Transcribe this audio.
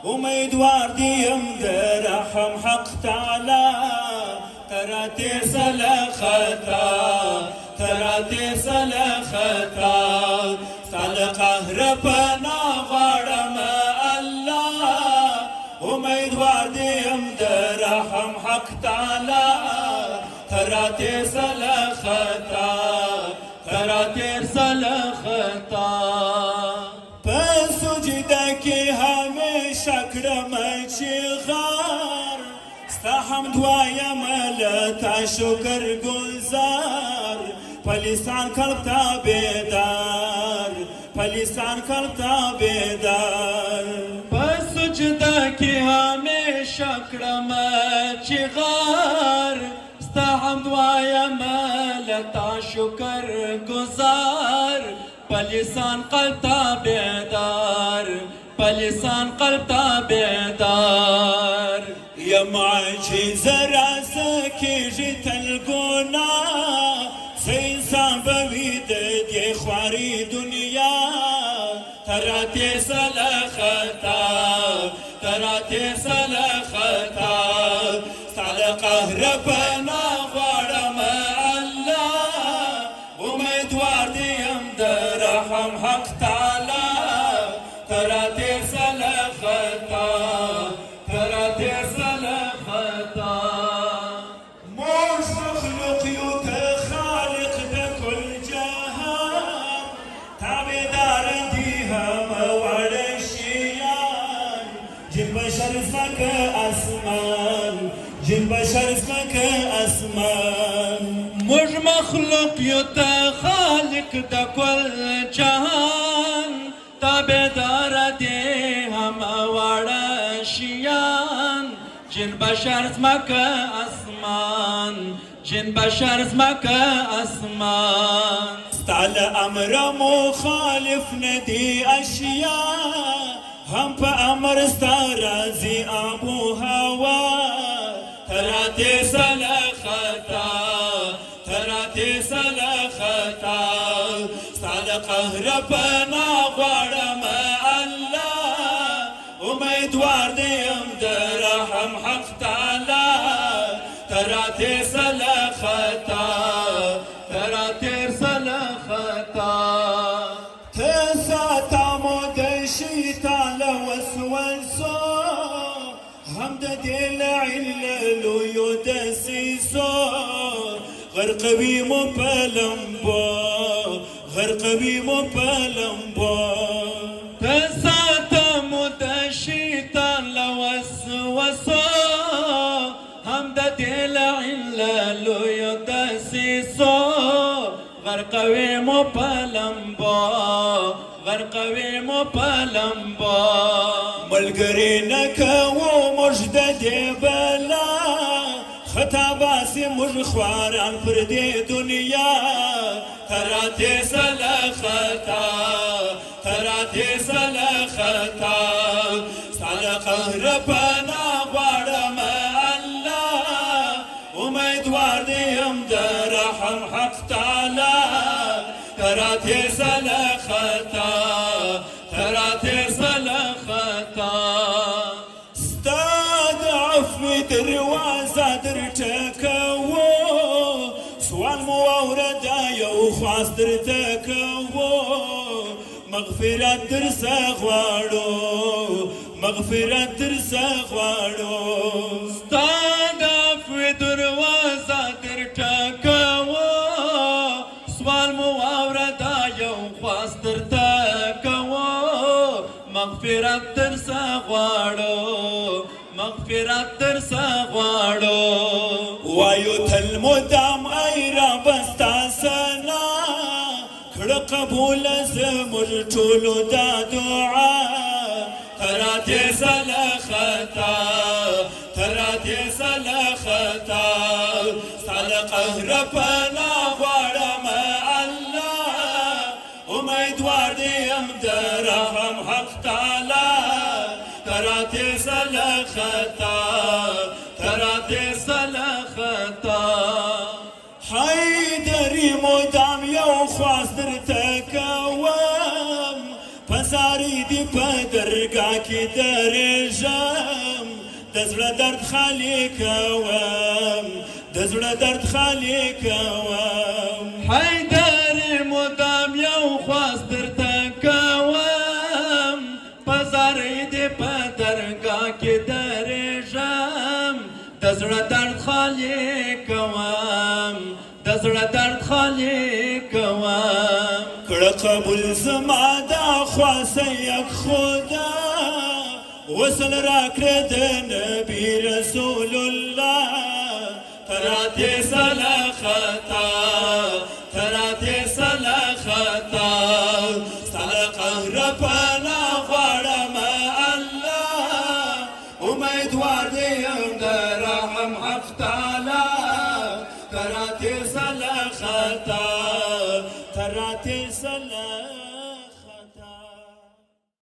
امیدوار دیم در رحم حق تعالی تراتي سلختا تراتي سلختا سال قهر پنا غړم الله امیدوار دیم در رحم حق تعالی تراتي سلختا تراتي سلختا پسجده کی همیشه کړم چې غار ستا حمد وایم لتا شکر گزار پلیسان قلب تا بیدار پلیسان قلب تا بیدار پسجده کی همیشه کړم چې غار ستا حمد وایم لتا شکر گزار پلیسان قلب تا بیدار پلیسان قلب تا بیدار یم عجیز راز کیږي تل ګناه څه انسان به وي د دې خواري دنیا تراتي سلختا تراتي سلختا ستا د قهر پناه غواړم الله امیدوار دې یم د رحم حق تعالی تراتي سلختا تراتي سلختا موږ مخلوق یو ته خالق د کل جهان تابعدار دي هم وړ شیان جن بشر ځمکه اسمان جن بشر ځمکه اسمان موږ مخلوق یو ته خالق د کل جهان تابعدار دي هم واړه شیان جن بشر ځمکه اسمان جن بشر ځمکه اسمان ستا له امره مخالف نه دي اشیا هم په امر ستا راځي آب و هوا تراتي سلختا تراتي سلختا ستا د قهر پناه غواړم الله امیدوار دیم د رحم حق تعالی تراتي سلختا تراتي سلختا ته ساته مو د شیطان له وسوسو هم د دې له عللو دسیسو غرقوي مو په لمبو غرقوي مو په لمبو ته ساته مو د شیطان له وسوسو هم د دې له عللو دسیسو غرقوي مو په لمبو غرقوي مو په لمبو ملګري نه کوو موږ د دې بلا خطا باسي موږ خواران پر دې دنیا تراتي سلختا تراتي سلختا ستا د قهر پناه غواړم الله امیدوار دیم د رحم حق تعالی تراتي سلختا تراتي سلختا ستا د عفو دروازه درټکوو سوال مو واورده یو خواست درته کوو مغفرت درڅه غواړو مغفرت درڅه غواړو ستا د عفو دروازه درټکوو سوال مو واورده یو خواست درته کوو مغفرت درڅه غواړو مغفرت درڅه غواړو وایو تل مدام ای رب ستا ثنا کړه قبول زموږ ټولو دا دعا تراتي سلختا تراتي سلختا ستا د قهر پناه غواړم الله امیدوار دیم د رحم حق تعالی تراتي سلختا تراتي سلختا حیدري مدام یو خواست درته کوم پساری دی په درګه کې درې درېږم د زړه درد خالي کوم د زړه درد خالي کوم حیدر مدام یو خواست درته کوم په زارۍ دې په درګاه کې درېږم د زړه درد خالي کوم د زړه درد خالي کوم کړه قبول زما دا خواسته یک خدا وصل راکړه د نبی رسول الله تراته سلا خطا تراته سلا خطا سلا قهر پنا غواړم الله امیدوار دې یم د رحم حق تعالی تراته سلا خطا